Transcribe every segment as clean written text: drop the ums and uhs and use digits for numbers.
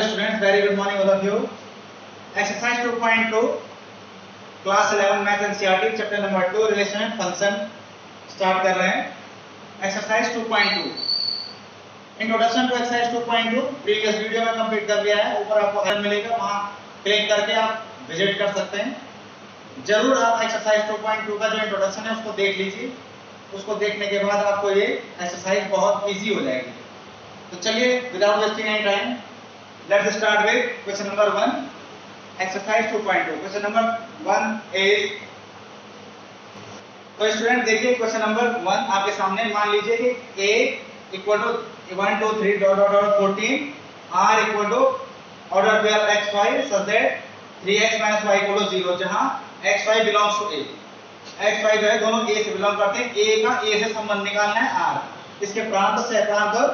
Hello students, very good morning all of you. Exercise 2.2, class 11 math NCERT, chapter number 2, relation and function start कर रहे हैं. Exercise 2.2, introduction to exercise 2.2 previous video में complete कर लिया है. ऊपर आपको आइकन मिलेगा, वहां क्लिक करके आप विजिट कर सकते हैं. जरूर आप एक्सरसाइज 2.2 का जो इंट्रोडक्शन है उसको देख लीजिए. उसको देखने के बाद आपको ये एक्सरसाइज बहुत इजी हो जाएगी. तो चलिए without wasting any time let's start with question number 1, exercise 2.2. question number 1 is, तो स्टूडेंट देखिए क्वेश्चन नंबर 1 आपके सामने. मान लीजिए कि a equal to 1 2 3 dot dot dot 14, r equal to order pair x y such that 3x minus y equal to 0, जहां x y belongs to a. x y जो है दोनों a से बिलोंग करते हैं. a का a से संबंध निकालना है r. इसके प्रांत से प्रांत और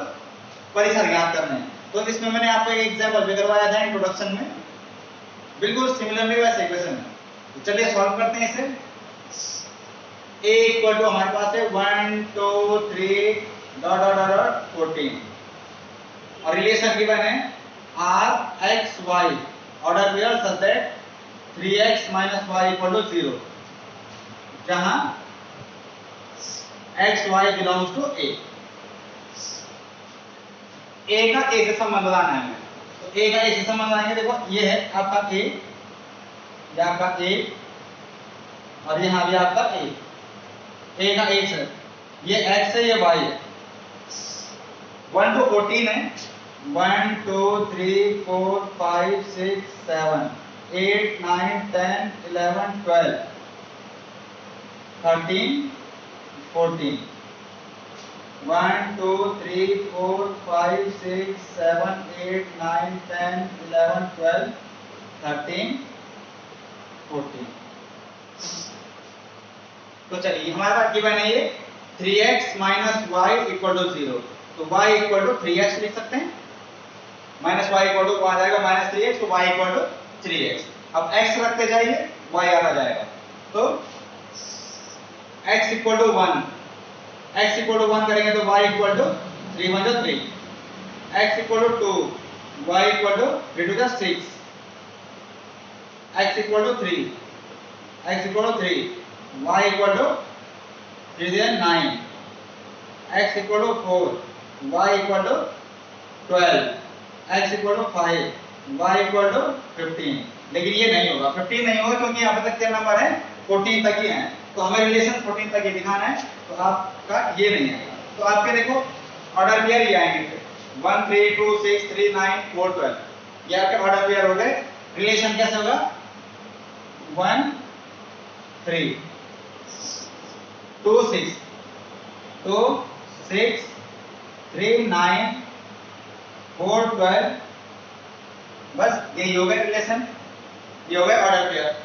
परिसर ज्ञात करने हैं. तो इसमें मैंने आपको एक एग्जांपल भी करवाया था इंट्रोडक्शन में, बिल्कुल सिमिलरली वैसे इक्वेशन है. तो चलिए सॉल्व करते हैं इसे. a इक्वल टू हमारे पास है 1 2 3 डॉट डॉट डॉट 14 और रिलेशन गिवन है r x y order pair such that 3x minus y equal to 0, जहां x y belongs to a. a का a से संबंध बनाना है हमें. तो a का a से संबंध बनाएंगे. देखो ये है आपका a, ये आपका a और यहाँ भी आपका a. a का x है, ये x है, ये y है. 1 to 14 है. 1 2 3 4 5 6 7 8 9 10 11 12 13 14. 1 2 3 4 5 6 7 8 9 10 11 12 13 14. तो चलिए हमारे पास गिवन है ये 3x minus y equal to 0. तो y इक्वल टू 3x लिख सकते हैं. माइनस y इक्वल टू आ जाएगा माइनस 3x, तो y इक्वल टू 3x. अब x रखते जाइए, y आ जाएगा. तो x equal to 1, x equal to 1 करेंगे तो y इक्वल टू 3 1 जो 3, x equal to 2, y equal to 3 2 6, x equal to 3, x equal to 3, y equal to 3 9, x equal to 4, y equal to 12, x equal to 5, y equal to 15. लेकिन ये नहीं होगा, 15 नहीं होगा क्योंकि यहाँ पे तक क्या नंबर है 14 तक ही है. तो हमें रिलेशन 14 तक ही दिखाना है. तो आपका ये नहीं आएगा. तो आपके देखो ऑर्डर पेयर ही आएंगे 1 3 2 6 3 9 4 12. ये आपके ऑर्डर पेयर हो गए. रिलेशन कैसे होगा 1 3 2 6 2 6 3 9 4 12. बस यही हो गया रिलेशन. ये हो गया ऑर्डर पेयर.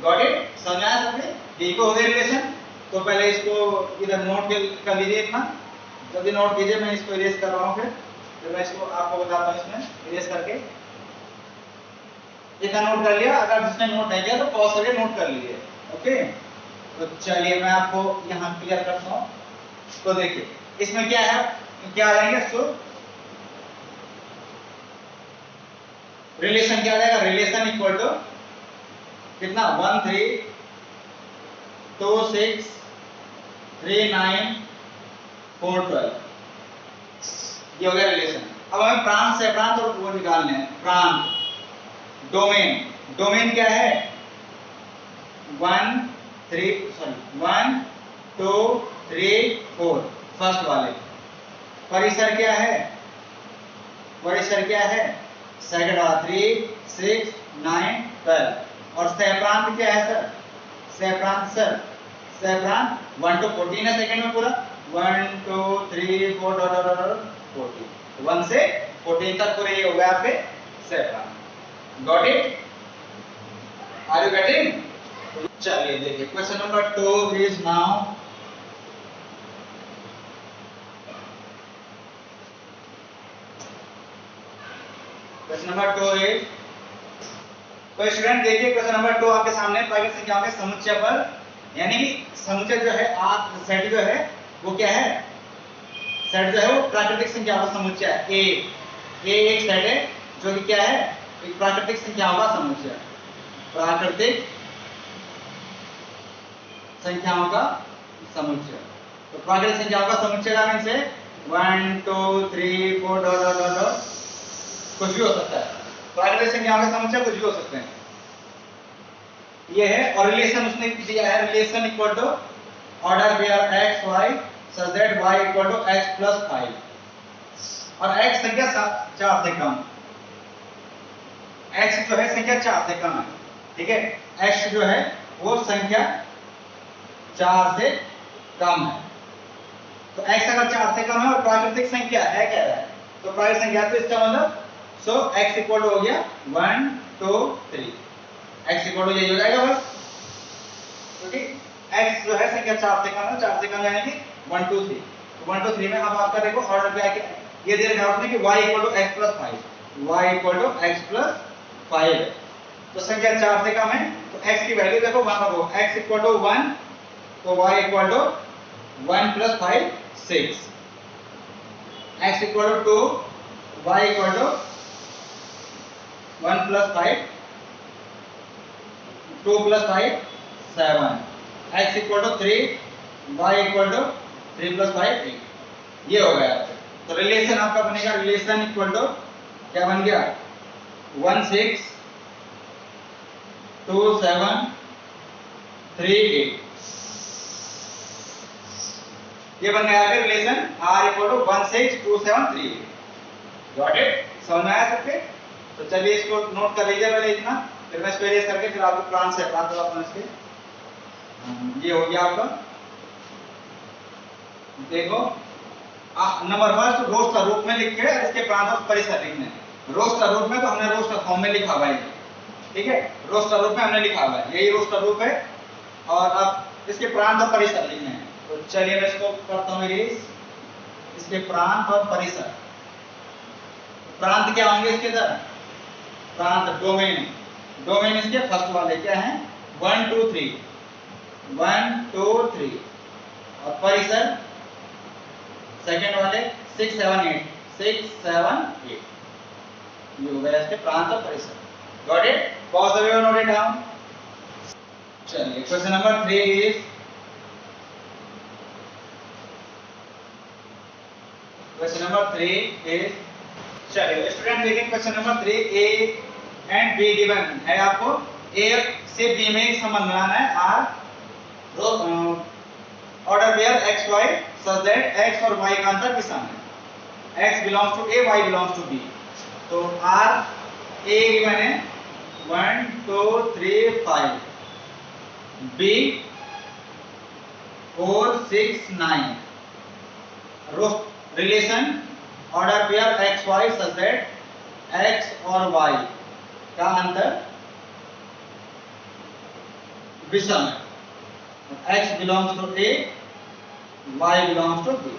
Got it? समझ आया सबने? ये को हो गया रिलेशन. तो पहले इसको इधर नोट कर लीजिए. इतना जल्दी नोट कीजिए. मैं इसको इरेज कर रहा हूँ. फिर मैं इसको आपको बताता हूँ. इसमें इरेज करके इतना नोट कर लिया. अगर जिसने नोट नहीं किया तो पॉज करके नोट कर लीजिए. ओके. तो चलिए मैं आपको यहाँ क्लियर करता हूँ. तो देखिए इसमें क्या है, क्या आ जाएंगे. सो रिलेशन क्या आ जाएगा. रिलेशन इक्वल टू कितना 1 3 2 6 3 9 4 12. ये हो गया रिलेशन. अब हमें प्रांत से प्रांत और वो निकालने हैं. प्रांत डोमेन. डोमेन क्या है 1 2 3 4 फर्स्ट वाले. परिसर क्या है, परिसर क्या है सेकंड वाला 3 6 9 12. और सहप्रांत क्या है सर, सहप्रांत सर, सहप्रांत 1 to 14 है सेकंड में पूरा. 1 2 3 4 डॉट डॉट डॉट 14. 1 से 14 तक पूरे ये हो गए आपके सहप्रांत. Got it? Are you getting? चलिए देखिए question number 2 is now. Question number 2 is, तो स्टूडेंट देखिए क्वेश्चन नंबर 2 आपके सामने प्राकृतिक संख्याओं के समुच्चय पर, यानी कि समुच्चय जो है सेट जो है वो क्या है, सेट जो है वो प्राकृतिक संख्याओं का समुच्चय है. ए एक सेट है जो कि क्या है, एक प्राकृतिक संख्याओं का समुच्चय, प्राकृतिक संख्याओं का समुच्चय। तो प्राकृतिक संख्याओं का समुच्चय का मीन्स है 1 2 3 4 डॉट डॉट डॉट डॉट, कुछ भी हो सकता है। प्राकृतिक संख्याओं का समुच्चय कुछ भी हो सकते हैं। ये है, और रिलेशन उसने दिया है, relation equal to order pair x y such that y equal to x plus 5, और x संख्या 4 से कम, x जो है संख्या 4 से कम है, ठीक है, x जो है वो संख्या 4 से कम है। तो x अगर 4 से कम है और प्राकृतिक संख्या है कह रहा है, तो प्राकृतिक संख्या, तो इसका मतलब सो x इक्वल हो गया 1 2 3, x इक्वल हो यही हो जाएगा बस, क्योंकि x जो है संख्या 4 से कम है, 4 से कम यानी कि 1 2 3। तो 1 2 3 में अब आपका देखो ऑर्डर पे आके ये दे रखा है आपने कि y equal to x plus 5, y equal to x plus 5, तो संख्या 4 से कम है, तो x की वैल्यू देखो 1 होगा, x इक्वल टू 1, तो y equal to 1 plus 5 6, x equal to 2, y equal to 1 plus 5 2 plus 5 7, x equal to 3, y equal to 3 plus 5 8, ये हो गया। तो रिलेशन आपका बनेगा, रिलेशन इक्वल टू क्या बन गया 1 6 2 7 3 8, ये बन गया आपका relation r equal to 1 6 2 7 3 8। Got it? समझ में आया सबके? तो चलिए इसको नोट कर लीजिए पहले इतना, फिर मैं इसको इरेज करके फिर आपको प्लान से बात होगा इसके। ये हो गया आपका, देखो नंबर फर्स्ट रोस्टर रूप में लिख के इसके प्रांत और परिसर लिखने हैं। रोस्टर रूप में तो हमने रोस्टर फॉर्म में लिखा हुआ है, ठीक है, रोस्टर रूप में हमने लिखा हुआ है, यही रोस्टर रूप है, और अब इसके प्रांत और परिसर लिखने हैं। तो चलिए मैं इसको करता हूँ इरेज, इसके प्रांत और परिसर। प्रांत क्या होंगे इसके अंदर, प्रांत डोमेन, डोमेन इसके फर्स्ट वाले क्या हैं 1 2 3 1 2 3, और परिसर सेकंड वाले 6 7 8 6 7 8, ये हो गया इसके प्रांत और परिसर। Got it? Pause the video, note it down. चलिए question number 3 is, question number 3 is, चलिए स्टूडेंट देखिए question number 3, A and B given है, आपको ए से बी में एक संबंध बनाना है, R order pair x y such that x और वाई का अंतर विषम है, x belongs to A y belongs to B. तो आर ए गिवन है 1 2 3 5, B 4 6 9, relation order pair x y such that x और वाई का अंतर विषम है, x belongs to A, y belongs to B।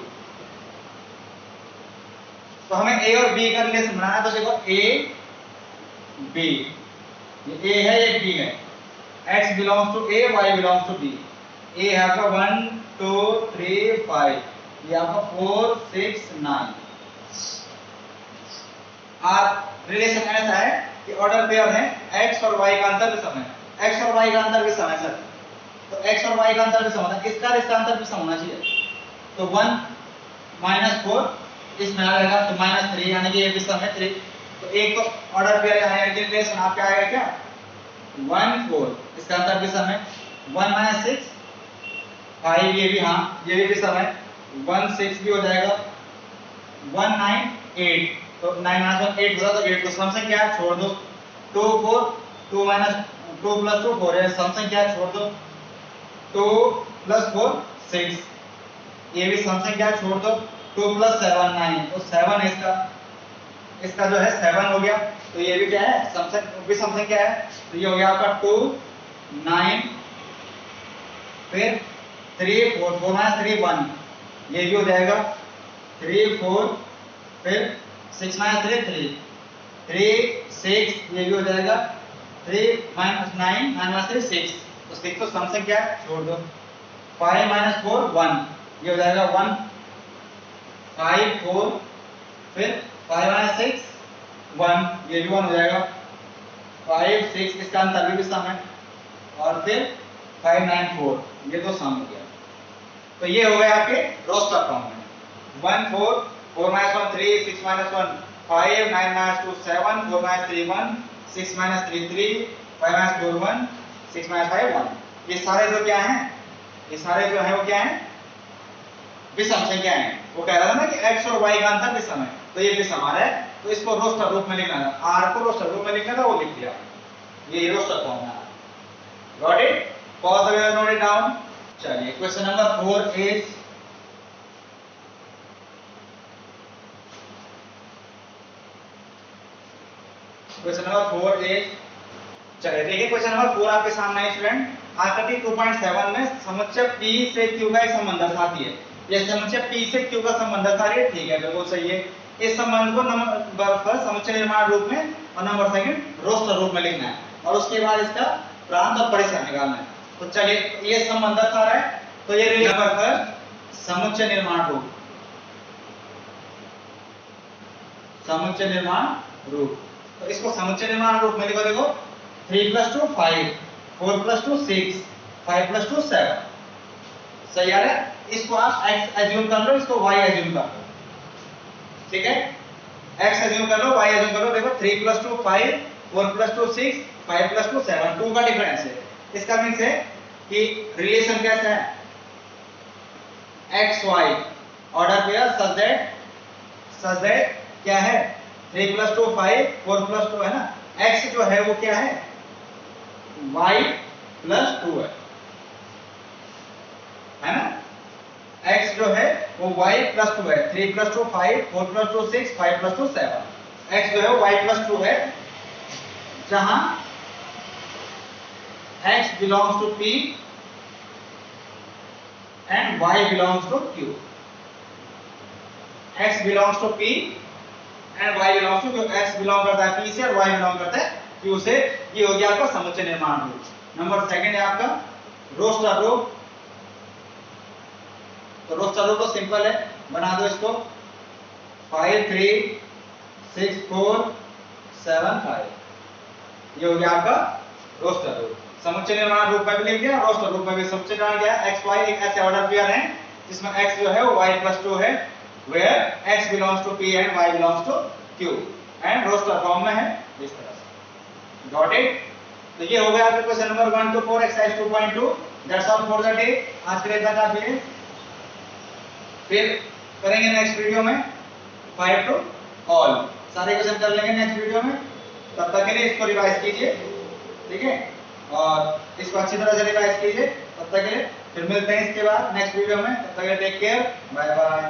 तो हमें A और B का रिलेशन बनाना है, तो देखो A B, ये A है ये B है, x belongs to A, y belongs to B। A है आपका 1 2 3 5, ये आपका 4 6 9। रिलेशन ऐसा है कि ऑर्डर पेयर है x और y का अंतर विषम है, x और y का अंतर विषम है सर, तो x और y का अंतर विषम होता है, इसका अंतर विषम होना चाहिए। तो 1 -4 इसमें आ जाएगा, तो -3 यानी कि ये विषम है 3। तो एक तो ऑर्डर पेयर है, रिलेशन आपका आएगा क्या 1 4, इसका अंतर विषम है। 1 -6 5, ये भी, हाँ ये भी विषम है, 1 6 भी हो जाएगा। 1 9 8, तो 9 -1 8 होगा, तो 8 को सम संख्या छोड़ दो। 2 4 2 + 2 4 है, सम संख्या छोड़ दो। 2 + 4 6, ये भी सम संख्या छोड़ दो। 2 + 7 9, तो 7 है इसका जो है 7 हो गया, तो ये भी क्या है सम संख्या है, तो ये हो गया आपका 2 9, फिर 3 4 4 - 3 1, ये भी हो जाएगा 3 4, फिर 6 - 3 3 3 6, ये भी हो जाएगा 3 - 9 9 - 3 6, तो 6 तो सम संख्या छोड़ दो। 5 - 4 1, ये हो जाएगा 1 5 4, फिर 5 - 6 1, ये भी 1 हो जाएगा। 5 6 इसका आंसर भी सम है, और फिर 5 9 4 ये तो सम हो गया। तो ये हो गया आपके रोस्टर फॉर्म में 1 4 4 -1 3 6 -1 5 9 -2 7 4 -3 1 6 -3 3 5 -4 1 6 -5 1। ये सारे जो क्या हैं, ये सारे जो हैं वो क्या हैं, विषम संख्या है। वो कह रहा था ना कि x और y का आंसर विषम है, तो ये विषम आ रहा है, तो इसको रोस्टर रूप में लिखना था, r को रोस्टर रूप में लिखना था, वो लिख दिया। ये रोस्टर फॉर्म है। Got it? Pause the video, note it down. चलिए question number 4 is question number 4 is, चलिए देखिए क्वेश्चन नंबर 4 आपके सामने है स्टूडेंट। आकृति 2.7 में समुच्चय P से Q का एक संबंध दर्शाती है। ये समुच्चय P से Q का संबंध दर्शा रही है, ठीक है, बिल्कुल सही है। इस संबंध को नंबर फर्स्ट समुच्चय निर्माण रूप में और नंबर सेकंड रोस्टर रूप में लिखना है, और उसके बाद इसका प्रांत और परिसर निकालना है। तो चलिए ये संबंध दर्शा रहा है, तो ये नंबर फर्स्ट समुच्चय निर्माण रूप, समुच्चय निर्माण रूप। तो इसको समुच्चय निर्माण रूप में लिखो, देखो 3 + 2 5 4 + 2 6 5 + 2 7। सही आ रहा है? इसको आप x एज्यूम कर लो, इसको y एज्यूम कर लो, ठीक है। x एज्यूम कर लो, y एज्यूम कर लो। देखो 3 + 2 5 4 + 2 6 5 + 2 7, 2 का डिफरेंस है। इसका मींस है कि रिलेशन कैसा है, x y order pair such that क्या है, 3 + 2 5 4 + 2 है ना, x जो है वो क्या है, y + 2 है ना, x जो है वो y + 2 है। 3 + 2 5 4 + 2 6 5 + 2 7, x जो है वो y + 2 है, जहां x belongs to P and y belongs to Q। x belongs to P and y belongs to Q। x belong करता है P से और y बिलोंग करता है Q से। ये हो गया आपका समुच्चय निर्माण रूप। नंबर सेकंड है आपका रोस्टर रूप। तो रोस्टर रूप तो सिंपल है, बना दो इसको 5 3 6 4 7 5। ये हो गया आपका रोस्टर रूप। समुच्चय निर्माण रूप में भी लिख दिया, रोस्टर रूप में भी समुच्चय निर्माण किया। x y एक ऐसे ऑर्डर पेयर है जिसमें x जो है वो y + 2 है, where x belongs to P and y belongs to Q, and roster form में है इस तरह से। Got it? तो ये हो गया आपका question number 1 to 4 exercise 2.2। That's all for the day. आज के लिए इतना काफी है, फिर करेंगे नेक्स्ट वीडियो में 5 to all, सारे क्वेश्चन कर लेंगे नेक्स्ट वीडियो में। तब तक के लिए इसको रिवाइज कीजिए, ठीक है, और इसको अच्छी तरह से रिवाइज कीजिए। तब तक के लिए फिर मिलते हैं इसके बाद नेक्स्ट वीडियो में। तब तक के लिए टेक केयर, बाय बाय।